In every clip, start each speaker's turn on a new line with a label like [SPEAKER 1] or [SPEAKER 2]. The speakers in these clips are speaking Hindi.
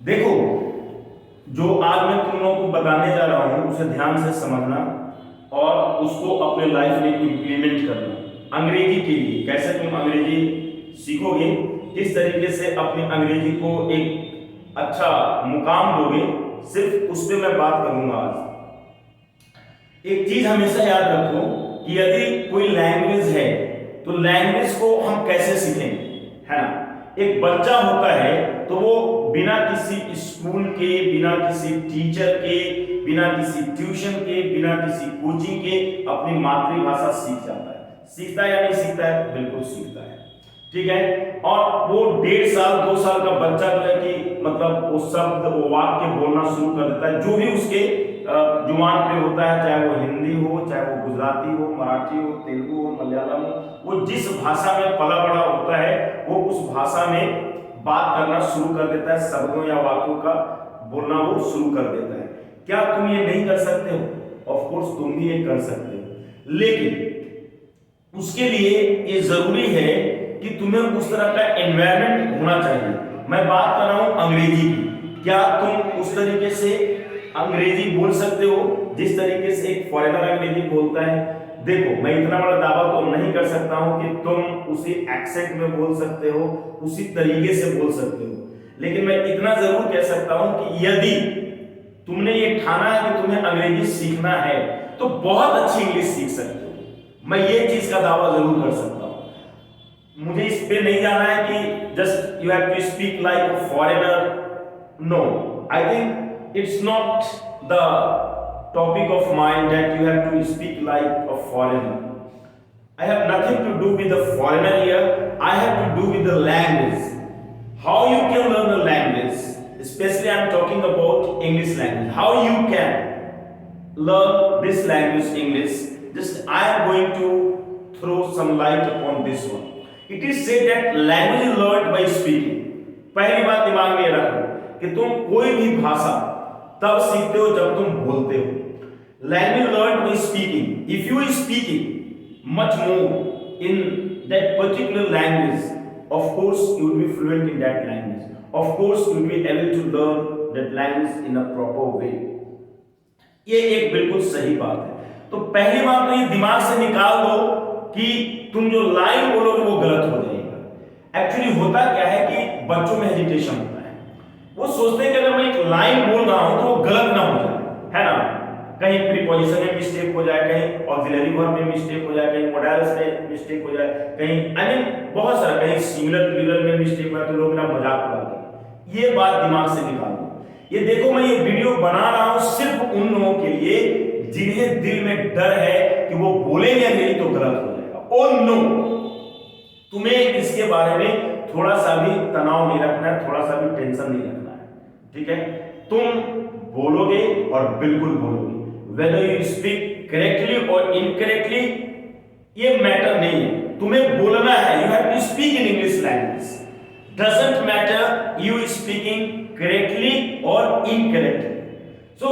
[SPEAKER 1] देखो, जो आज मैं तुम लोगों को बताने जा रहा हूं उसे ध्यान से समझना और उसको अपने लाइफ में इंप्लीमेंट करना। अंग्रेजी के लिए कैसे तुम अंग्रेजी सीखोगे, किस तरीके से अपनी अंग्रेजी को एक अच्छा मुकाम दोगे, सिर्फ उस पर मैं बात करूंगा आज। एक चीज हमेशा याद रखो कि यदि कोई लैंग्वेज है तो लैंग्वेज को हम कैसे सीखेंगे, है ना। एक बच्चा होता है तो वो बिना किसी स्कूल के, बिना किसी टीचर के, बिना किसी ट्यूशन के, बिना किसी कोचिंग के अपनी मातृभाषा सीख जाता है। सीखता है या नहीं सीखता है? बिल्कुल सीखता है, ठीक है। और वो 1.5 साल 2 साल का बच्चा जो है कि मतलब वो शब्द वो वाक्य बोलना शुरू कर देता है, जो भी उसके जुबान पे होता है, चाहे वो हिंदी हो, चाहे वो गुजराती हो, मराठी हो, तेलुगु हो, मलयालम हो, वो जिस भाषा में पला बड़ा होता है वो उस भाषा में बात करना शुरू कर देता है, शब्दों या वाक्यों का बोलना वो शुरू कर देता है। क्या तुम ये नहीं कर सकते हो? ऑफ कोर्स तुम भी ये कर सकते हो, लेकिन उसके लिए ये जरूरी है कि तुम्हें उस तरह का एनवायरनमेंट होना चाहिए। मैं बात कर रहा हूं अंग्रेजी की। क्या तुम उस तरीके से अंग्रेजी बोल सकते हो जिस तरीके से एक फॉरेनर अंग्रेजी बोलता है? देखो, मैं इतना बड़ा दावा तो नहीं कर सकता हूं कि तुम उसी एक्सेंट में बोल सकते हो, उसी तरीके से बोल सकते हो, लेकिन मैं इतना जरूर कह सकता हूं कि यदि तुमने ये ठाना है कि तुम्हें अंग्रेजी सीखना है तो बहुत अच्छी इंग्लिश सीख सकते हो। मैं ये चीज का दावा जरूर कर सकता हूं। मुझे इस पे नहीं जाना है कि just you have to speak like a foreigner. No, I think it's not the topic of mine that you have to speak like a foreigner. I have nothing to do with the foreigner here. I have to do with the language. How you can learn the language, especially I am talking about English language. How you can learn this language English. Just I am going to throw some light upon this one. It is said that language is learned by speaking. पहली बात दिमाग में रखो कि तुम कोई भी भाषा तब सीखते हो जब तुम बोलते हो। Language learn by speaking. If you speaking much more in that particular language, of course you will be fluent in that language, of course you will be able to learn that language in a proper way. ये एक बिल्कुल सही बात है। तो पहली बात तो ये दिमाग से निकाल दो कि तुम जो लाइन बोलोगे वो गलत हो जाएगा। एक्चुअली होता क्या है कि बच्चों में हेजिटेशन होता है, वो सोचते हैं कि अगर मैं एक लाइन बोल रहा हूं तो वो गलत ना हो जाए, है ना। कहीं प्रीपोजिशन में मिस्टेक हो जाए, कहीं ऑक्सिलरी वर्ब में मिस्टेक हो जाए, कहीं मोडाइल्स में मिस्टेक हो जाए, कहीं आई मीन बहुत सारा, कहीं सिंगुलर प्लूरल में मिस्टेक हो जाए तो लोग ना मजाक उड़ाते हैं। ये बात दिमाग से निकाल दो। ये देखो, मैं ये वीडियो बना रहा हूं सिर्फ उन लोगों के लिए जिन्हें दिल में डर है कि वो बोलेंगे नहीं तो गलत हो जाएगा। ओ नो, तुम्हें इसके बारे में थोड़ा सा भी तनाव नहीं रखना है, थोड़ा सा भी टेंशन नहीं रखना है, ठीक है। तुम बोलोगे और बिल्कुल बोलोगे, whether you speak correctly or incorrectly ये मैटर नहीं है, तुम्हें बोलना है। you have to speak in English language, doesn't matter you speaking correctly or incorrectly। so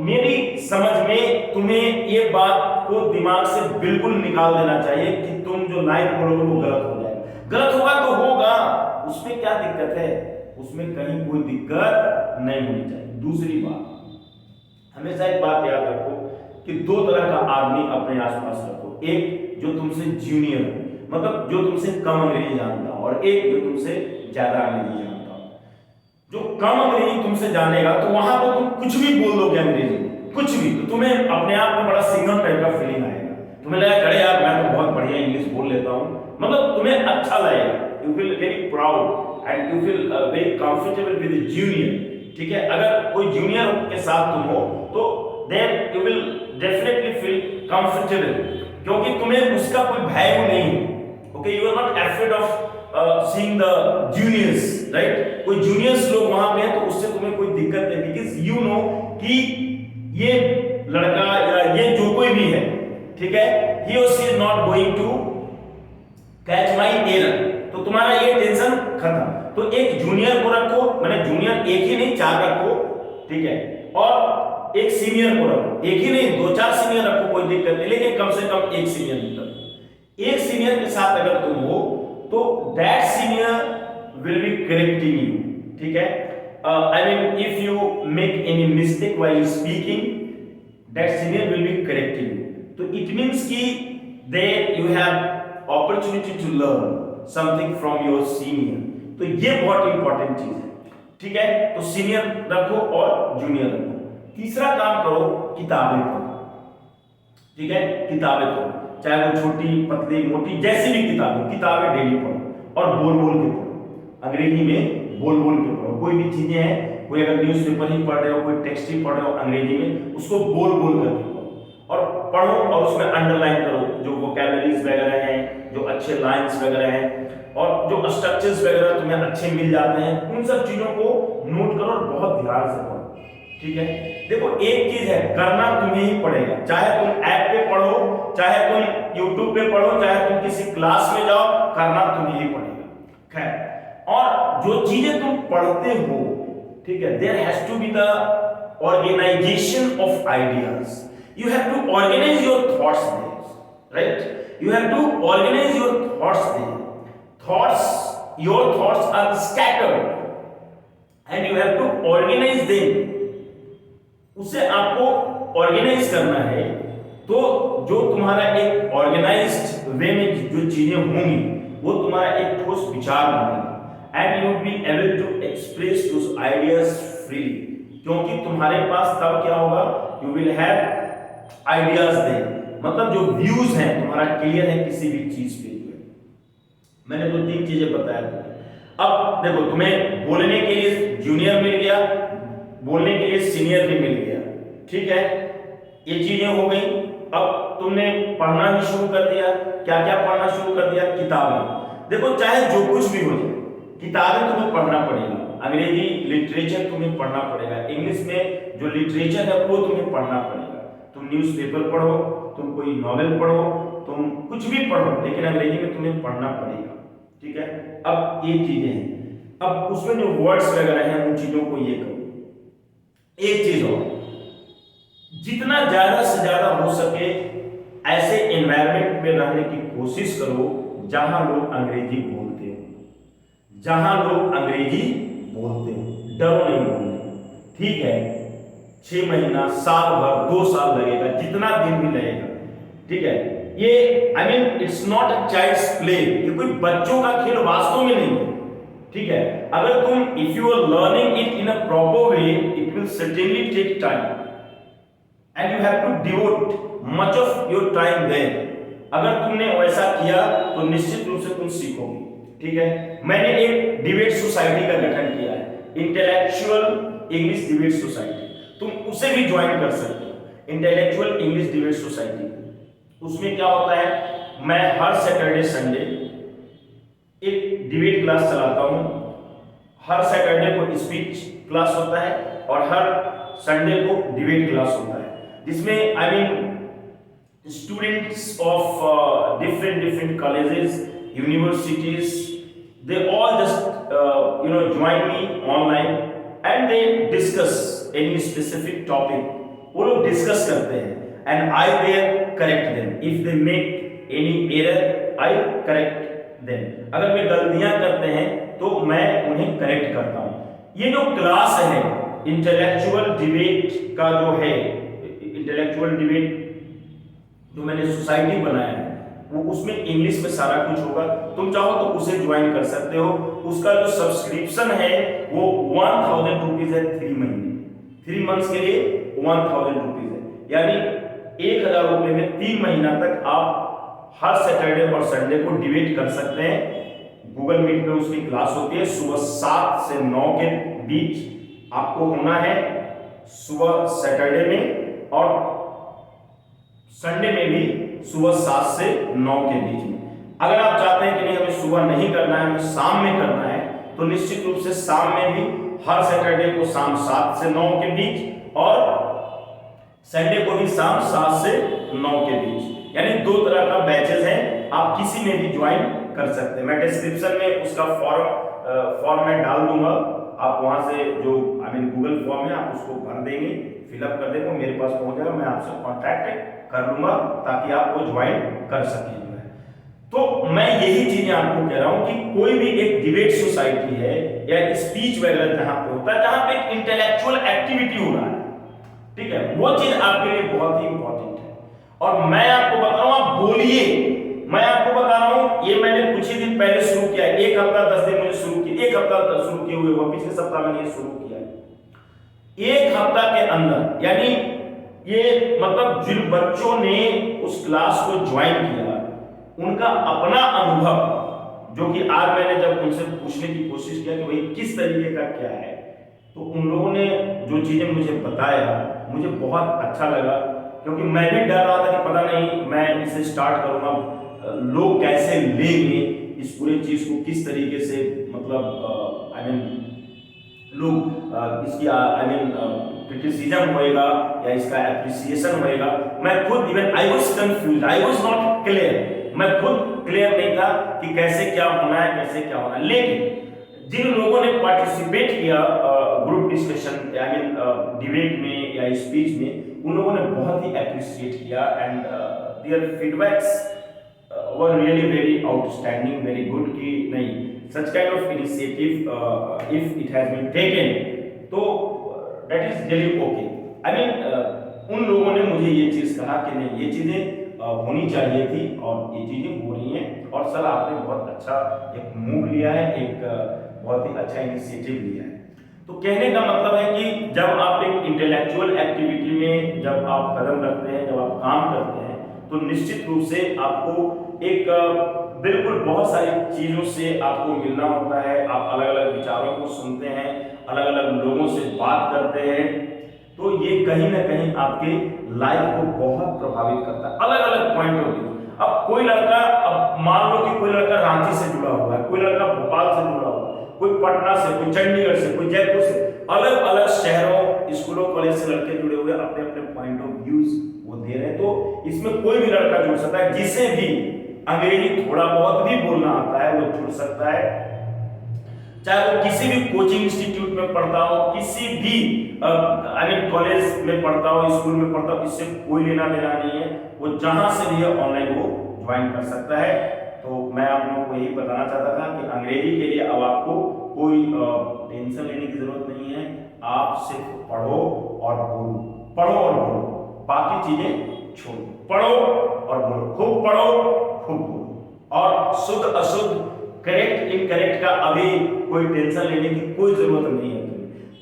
[SPEAKER 1] मेरी समझ में तुम्हें ये बात को दिमाग से बिल्कुल निकाल देना चाहिए कि तुम जो लाइन बोलोगे वो गलत हो जाएगा। गलत होगा तो होगा, उसमें क्या दिक्कत है, उसमें कहीं कोई दिक्कत नहीं होनी चाहिए। दूसरी बात, हमेशा एक बात याद रखो कि 2 तरह का आदमी अपने आसपास रखो। एक जो तुमसे जूनियर हो, मतलब जो तुमसे कम अंग्रेजी जानता हो, और एक जो तुमसे ज्यादा अंग्रेजी जानता हो। जो कम अंग्रेजी तुमसे जानेगा तो वहां पर तुम कुछ भी बोल दोगे अंग्रेजी में, कुछ भी, तो तुम्हें अपने आप में बड़ा सिंगल टाइप का फीलिंग आएगा। तुम्हें लगेगा अरे यार मैं तो बहुत बढ़िया इंग्लिश बोल लेता हूं, मतलब तुम्हें अच्छा लगेगा। You feel very proud and you feel very comfortable with the junior, ठीक है। अगर कोई जूनियर के साथ तुम हो तो then you will definitely feel comfortable, क्योंकि तुम्हें उसका कोई भय नहीं है। Okay, you are not afraid of seeing the juniors, right. कोई जूनियर्स लोग वहां पे हैं तो उससे तुम्हें कोई दिक्कत नहीं, बिकॉज़ यू नो कि ये लड़का या ये जो कोई भी है, ठीक है, ही और she is not going to catch my error, तो तुम्हारा ये टेंशन खत्म। तो एक जूनियर को रखो, मैंने जूनियर एक ही नहीं 4 रखो, ठीक है, और एक सीनियर को रखो, एक ही नहीं 2-4 सीनियर रखो, कोई दिक्कत नहीं, लेकिन कम से कम एक सीनियर रखो। एक सीनियर के साथ अगर तुम हो तो that senior will be correcting you, ठीक है। I mean, if you make any mistake while speaking, that senior will be correcting you. तो it means कि there you have opportunity to learn something from your senior. तो ये बहुत इंपॉर्टेंट चीज है, ठीक है। तो सीनियर रखो और जूनियर रखो। तीसरा काम करो, किताबें पढ़ो, ठीक है। किताबें पढ़ो, चाहे वो छोटी पतली मोटी जैसी भी किताबें डेली पढ़ो और बोल बोल के पढ़ो। अंग्रेजी में बोल बोल के पढ़ो। कोई भी चीजें हैं, कोई अगर न्यूज़पेपर ही पढ़ रहे हो, कोई टेक्स्ट ही पढ़ रहे हो अंग्रेजी में, उसको बोल बोल करके पढ़ो और पढ़ो और उसमें अंडरलाइन करो जो वोकैबुलरीज वगैरह हैं, जो अच्छे लाइंस वगैरह हैं और जो स्ट्रक्चर्स वगैरह तुम्हें अच्छे मिल जाते हैं, उन सब चीजों को नोट करो और बहुत ध्यान से पढ़ो, ठीक है। देखो एक चीज है, करना तुम्हें ही पड़ेगा, चाहे तुम ऐप पे पढ़ो, चाहे तुम यूट्यूब पे पढ़ो, चाहे तुम किसी क्लास में जाओ, करना तुम्हें ही पड़ेगा। खैर, और जो चीजें तुम पढ़ते हो, ठीक है, there has to be the organisation of ideas. You have to organize your thoughts there, right? You have to organize your thoughts there. Your thoughts are scattered, and you have to organize them. उसे आपको organize करना है, तो जो तुम्हारा एक organized वे में जो चीजें होंगी, वो तुम्हारा एक ठोस विचार बनेगा, and you will be able to express those ideas freely. क्योंकि तुम्हारे पास तब क्या होगा? You will have आइडियाज दे, मतलब जो व्यूज हैं तुम्हारा क्लियर है किसी भी चीज पे। मैंने तो 3 चीजें बताया तुम्हें। अब देखो, तुम्हें बोलने के लिए जूनियर मिल गया, बोलने के लिए सीनियर भी मिल गया, ठीक है, ये चीजें हो गई। अब तुमने पढ़ना भी शुरू कर दिया। क्या क्या पढ़ना शुरू कर दिया? किताबें। देखो चाहे जो कुछ भी हो जाए, किताबें तुम्हें पढ़ना पड़ेगा। अंग्रेजी लिटरेचर तुम्हें पढ़ना पड़ेगा, इंग्लिश में जो लिटरेचर है वो तुम्हें पढ़ना पड़ेगा। तुम न्यूज़पेपर पढ़ो, तुम कोई नॉवेल पढ़ो, तुम कुछ भी पढ़ो, लेकिन अंग्रेजी में तुम्हें पढ़ना पड़ेगा, ठीक है। अब ये चीजें हैं, अब उसमें जो वर्ड्स वगैरह हैं उन चीजों को ये करो। एक चीज और, जितना ज्यादा से ज्यादा हो सके ऐसे एनवायरनमेंट में रहने की कोशिश करो जहां लोग अंग्रेजी बोलते हो, जहां लोग अंग्रेजी बोलते हो। डरो नहीं बोलने, ठीक है। 6 महीना, साल भर, 2 साल लगेगा, जितना दिन भी लगेगा, ठीक है। ये I mean it's not a child's play, ये कोई बच्चों का खेल वास्तव में नहीं है, ठीक है। अगर तुम if you are learning it in a proper way, it will certainly take time and you have to devote much of your time there. अगर तुमने वैसा किया तो निश्चित रूप से तुम सीखोगे, ठीक है। मैंने एक डिबेट सोसाइटी का गठन किया है, इंटेलेक्चुअल इंग्लिश डिबेट सोसाइटी, तुम उसे भी ज्वाइन कर सकते हो। इंटेलेक्चुअल इंग्लिश डिबेट सोसाइटी, उसमें क्या होता है, मैं हर सैटरडे संडे एक डिबेट क्लास चलाता हूं। हर सैटरडे को स्पीच क्लास होता है और हर संडे को डिबेट क्लास होता है, जिसमें I mean students of different colleges, universities, they all just join me online and they discuss any specific topic. वो लोग डिस्कस करते हैं and I there correct them. If they make any error, I correct them. अगर वे गलतियां करते हैं तो मैं उन्हें करेक्ट करता हूं। ये जो क्लास है इंटेलेक्चुअल डिबेट का, जो है इंटेलेक्चुअल डिबेट जो मैंने सोसाइटी बनाया है, वो उसमें इंग्लिश में सारा कुछ होगा। तुम चाहो तो उसे ज्वाइन कर सकते हो। उसका जो सब्सक्रिप्शन है वो 1000 रुपीज है 3 महीने, 3 मंथ्स के लिए 1000 रुपीज है, यानी 1000 रुपए में 3 महीना तक आप हर सैटरडे और संडे को डिबेट कर सकते हैं। गूगल मीट पे उसकी क्लास होती है, सुबह 7 से 9 के बीच आपको होना है, सुबह सैटरडे में, और संडे में भी सुबह 7 से 9 के बीच में। अगर आप चाहते हैं कि नहीं हमें सुबह नहीं करना है, हमें शाम में करना है, तो निश्चित रूप से शाम में भी हर सैटरडे को शाम 7 से 9 के बीच और संडे को भी शाम 7 से 9 के बीच, यानी 2 तरह का बैचेस हैं। आप किसी में भी ज्वाइन कर सकते हैं। मैं डिस्क्रिप्शन में उसका फॉर्म में डाल दूंगा, आप वहां से जो आई मीन गूगल फॉर्म है आप उसको भर देंगे, फिलअप कर देंगे, मेरे पास पहुंच जाएगा, मैं आपसे कॉन्टैक्ट कर लूंगा ताकि आप वो ज्वाइन कर सकें। तो मैं यही चीजें आपको कह रहा हूं कि कोई भी एक डिबेट सोसाइटी है या स्पीच वगैरह जहां पे होता है, जहां पे एक इंटेलेक्चुअल एक्टिविटी हो रहा है, ठीक है, वो चीज आपके लिए बहुत ही इंपॉर्टेंट है। और मैं आपको बता रहा हूं, आप बोलिए। मैं आपको बता रहा हूं, ये मैंने कुछ ही दिन पहले शुरू किया है, 1 हफ्ता 10 दिन मुझे शुरू किया, 1 हफ्ता शुरू किए हुए, वो पिछले सप्ताह मैंने ये शुरू किया है। 1 हफ्ता के अंदर, यानी ये मतलब जिन बच्चों ने उस क्लास को ज्वाइन किया, उनका अपना अनुभव, जो कि आज मैंने जब उनसे पूछने की कोशिश किया कि भाई किस तरीके का क्या है, तो उन लोगों ने जो चीजें मुझे बताया, मुझे बहुत अच्छा लगा। क्योंकि मैं भी डर रहा था कि पता नहीं मैं इसे स्टार्ट करूंगा, लोग कैसे लेंगे इस पूरे चीज को, किस तरीके से, मतलब आई मीन लोग इसकी आई मीन क्रिटिसिज्म होएगा या इसका एप्रिसिएशन होएगा। मैं खुद even I was confuse, I was not clear, मैं खुद क्लियर नहीं था कि कैसे क्या होना है, कैसे क्या होना है। लेकिन जिन लोगों ने पार्टिसिपेट किया group discussion I mean debate में या स्पीच में, उन लोगों ने बहुत ही अप्रिशिएट किया and their feedbacks were really very outstanding, very good, कि नहीं such kind of initiative if it has been taken, तो that is really okay। I mean उन लोगों ने मुझे ये चीज कहा कि नहीं ये चीजें होनी चाहिए थी और ये चीजें हो रही हैं, और सर आपने बहुत अच्छा एक मूव लिया है, एक बहुत ही अच्छा इनिशिएटिव लिया है। तो कहने का मतलब है कि जब आप एक इंटेलेक्चुअल एक्टिविटी में जब आप कदम रखते हैं, जब आप काम करते हैं, तो निश्चित रूप से आपको एक बिल्कुल बहुत सारी चीजों से आपको मिलना होता है। आप अलग अलग विचारों को सुनते हैं, अलग अलग लोगों से बात करते हैं, तो ये कहीं ना कहीं आपके लाइफ को बहुत प्रभावित करता है, अलग अलग पॉइंट ऑफ व्यू। अब कोई लड़का, अब मान लो कि कोई लड़का रांची से जुड़ा हुआ है, कोई लड़का भोपाल से जुड़ा हुआ है, कोई पटना से, कोई चंडीगढ़ से, कोई जयपुर से, अलग अलग शहरों, स्कूलों, कॉलेज से लड़के जुड़े हुए, अपने अपने पॉइंट ऑफ व्यूज वो दे रहे हैं। तो इसमें कोई भी लड़का जुड़ सकता है, जिसे भी अंग्रेजी थोड़ा बहुत भी बोलना आता है वो जुड़ सकता है, चाहे वो किसी भी कोचिंग इंस्टीट्यूट में पढ़ता हो, किसी भी आई मीन कॉलेज में पढ़ता हो, स्कूल में पढ़ता हो, इससे कोई लेना देना नहीं है, वो जहां से भी है ऑनलाइन वो ज्वाइन कर सकता है। तो मैं आप लोगों को यही बताना चाहता था कि अंग्रेजी के लिए अब आपको कोई टेंशन लेने की जरूरत नहीं है, आप सिर्फ पढ़ो और बोलो, पढ़ो और बोलो, बाकी चीजें छोड़ो, पढ़ो और बोलो, खूब पढ़ो खूब बोलो, और शुद्ध अशुद्ध, करेक्ट इनकरेक्ट का अभी कोई टेंशन लेने की कोई जरूरत नहीं है।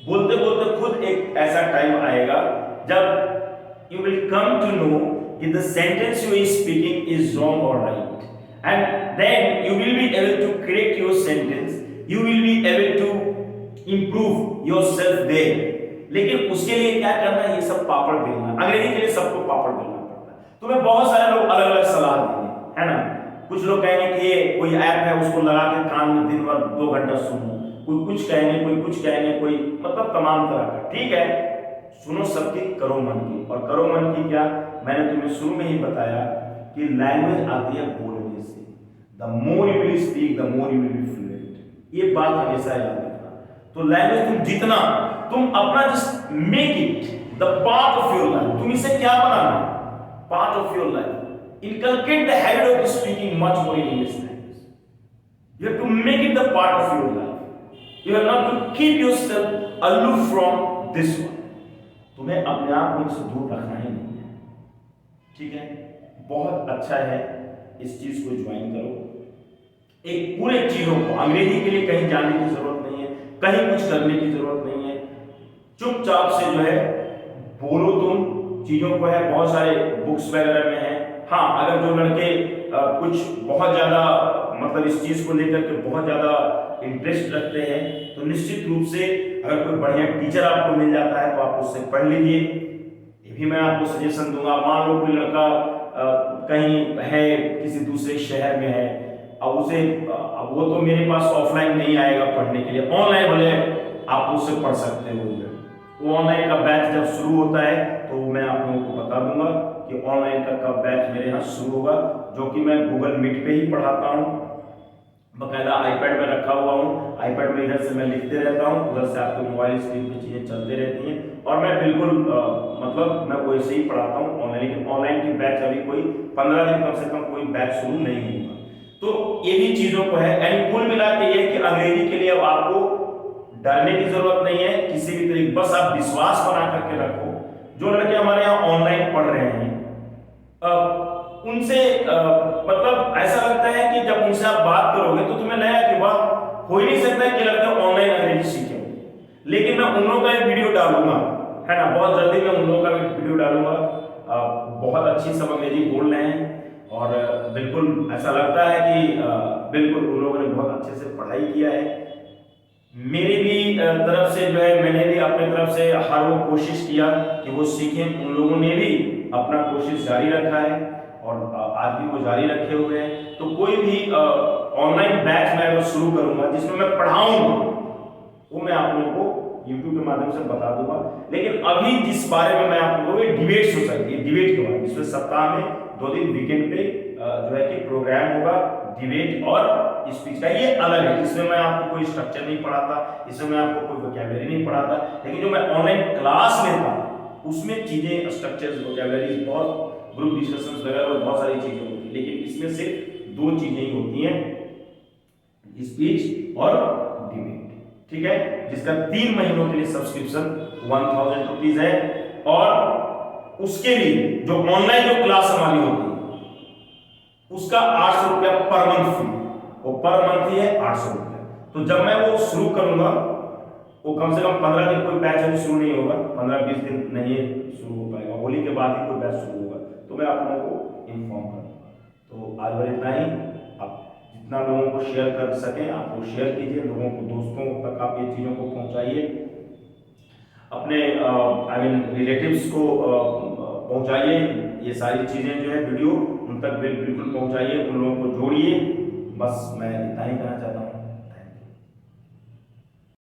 [SPEAKER 1] बोलते बोलते खुद एक ऐसा टाइम आएगा जब you will come to know कि the sentence you are speaking is wrong और right, and then you will be able to correct your sentence, you will be able to improve yourself there. लेकिन उसके लिए क्या करना है, ये सब पापड़ बेलना, अंग्रेजी के लिए सबको पापड़ बेलना पड़ता है। तुम्हें बहुत सारे लोग अलग अलग सलाह देंगे, है ना, कुछ लोग कहेंगे कि ये कोई ऐप है उसको लगा के कान में दिन भर 2 घंटा सुनो, कोई कुछ कहेंगे, कोई कुछ कहेंगे, कोई मतलब तमाम तरह का। ठीक है, सुनो सबकी, करो मन की, और करो मन की क्या, मैंने तुम्हें शुरू में ही बताया कि लैंग्वेज आती है बोलने से। The more you will speak the more you will be fluent, ये बात हमेशा याद रखना। तो लैंग्वेज तुम जितना, तुम अपना just make it the part of your life, तुम इसे क्या बनाना, part of your life. Inculcate the habit of speaking much more in English language. You have to make it the part of your life. You have not to keep yourself aloof from this one. तुम्हें अपने आप को इससे दूर रखना ही नहीं है, ठीक है। बहुत अच्छा है, इस चीज को ज्वाइन करो। एक पूरे चीजों को, अंग्रेजी के लिए कहीं जाने की जरूरत नहीं है, कहीं कुछ करने की जरूरत नहीं है, चुपचाप से जो है बोलो तुम चीजों को। है बहुत सारे बुक्स वगैरह में है। हाँ, अगर जो लड़के कुछ बहुत ज्यादा मतलब इस चीज को लेकर के बहुत ज्यादा इंटरेस्ट रखते हैं, तो निश्चित रूप से अगर कोई बढ़िया टीचर आपको मिल जाता है तो आप उससे पढ़ लीजिए। ये भी मैं आपको सजेशन दूंगा। मान लो कोई लड़का कहीं है, किसी दूसरे शहर में है, अब उसे, अब वो तो मेरे पास ऑफलाइन नहीं आएगा पढ़ने के लिए, ऑनलाइन भले आप उससे पढ़ सकते हो। वो ऑनलाइन का बैच जब शुरू होता है तो मैं आप लोगों को बता दूंगा कि ऑनलाइन का कब बैच मेरे यहाँ शुरू होगा, जो कि मैं गूगल मीट पे ही पढ़ाता हूँ, बकायदा आईपैड में रखा हुआ हूँ। आईपैड में इधर से मैं लिखते रहता हूँ, उधर से आपके मोबाइल स्क्रीन पे चीजें चलते रहती हैं, और मैं बिल्कुल मतलब मैं वैसे ही पढ़ाता हूँ ऑनलाइन। लेकिन ऑनलाइन की बैच अभी कोई 15 दिन कम से कम कोई बैच शुरू नहीं होगा। तो ये भी चीजों को है, यानी कुल मिला के ये कि अंग्रेजी के लिए अब आपको डरने की जरूरत नहीं है किसी भी तरीके, बस आप विश्वास बना करके रखो। जो लड़के हमारे यहाँ ऑनलाइन पढ़ रहे हैं उनसे मतलब ऐसा लगता है कि जब उनसे आप बात करोगे तो तुम्हें लगेगा कि वाह, हो ही नहीं सकता है कि लड़के ऑनलाइन अंग्रेजी सीखे। लेकिन मैं उन लोगों का भी वीडियो डालूंगा, है ना, बहुत जल्दी मैं उन लोगों का भी वीडियो डालूंगा। बहुत अच्छी सब अंग्रेजी बोल रहे हैं और बिल्कुल ऐसा लगता है कि बिल्कुल उन लोगों ने बहुत अच्छे से पढ़ाई किया है। मेरी भी तरफ से जो है, मैंने भी अपने तरफ से हर वो कोशिश किया कि वो सीखें। उन लोगों ने भी अपना कोशिश जारी रखा है और आज भी वो जारी रखे हुए हैं। तो कोई भी ऑनलाइन बैच मैं अगर शुरू करूंगा जिसमें मैं पढ़ाऊंगा, वो मैं आप लोगों को YouTube के माध्यम से बता दूंगा। लेकिन अभी जिस बारे में मैं आप लोगों को डिबेट सोसाइटी, डिबेट के बारे में, जिसमें सप्ताह में 2 दिन वीकेंड पे जो है कि प्रोग्राम होगा डिबेट और स्पीच का, ये अलग है। जिसमें मैं आपको कोई स्ट्रक्चर नहीं पढ़ाता, इसमें मैं आपको कोई वोकैबुलरी नहीं पढ़ाता। लेकिन जो मैं ऑनलाइन क्लास लेता उसमें चीजें, स्ट्रक्चर्स, वोकैबुलरीज, बहुत ग्रुप डिस्कशंस वगैरह और बहुत सारी चीजें होती है। लेकिन इसमें सिर्फ 2 चीजें ही होती हैं, स्पीच और डिबेट, ठीक है, जिसका 3 महीनों के लिए सब्सक्रिप्शन 1000 रुपीज है। और उसके लिए जो ऑनलाइन जो क्लास हमारी होती है उसका 800 रुपया पर मंथ फी, वो पर मंथ ही है 800 रुपया। तो जब मैं वो शुरू करूंगा, वो कम से कम 15 दिन, कोई बैच अभी शुरू नहीं होगा, 15-20 दिन नहीं शुरू हो पाएगा, होली के बाद ही कोई बैच शुरू होगा, तो मैं आप लोगों को इन्फॉर्म करूंगा। तो आज बार इतना ही। आप जितना लोगों को शेयर कर सकें आप लोग शेयर कीजिए, लोगों को, दोस्तों तक आप ये चीज़ों को पहुंचाइए, अपने आई मीन रिलेटिव्स को पहुंचाइए। ये सारी चीज़ें जो है वीडियो उन तक बिल्कुल पहुंचाइए, उन लोगों को जोड़िए। बस मैं इतना ही कहना चाहता हूँ।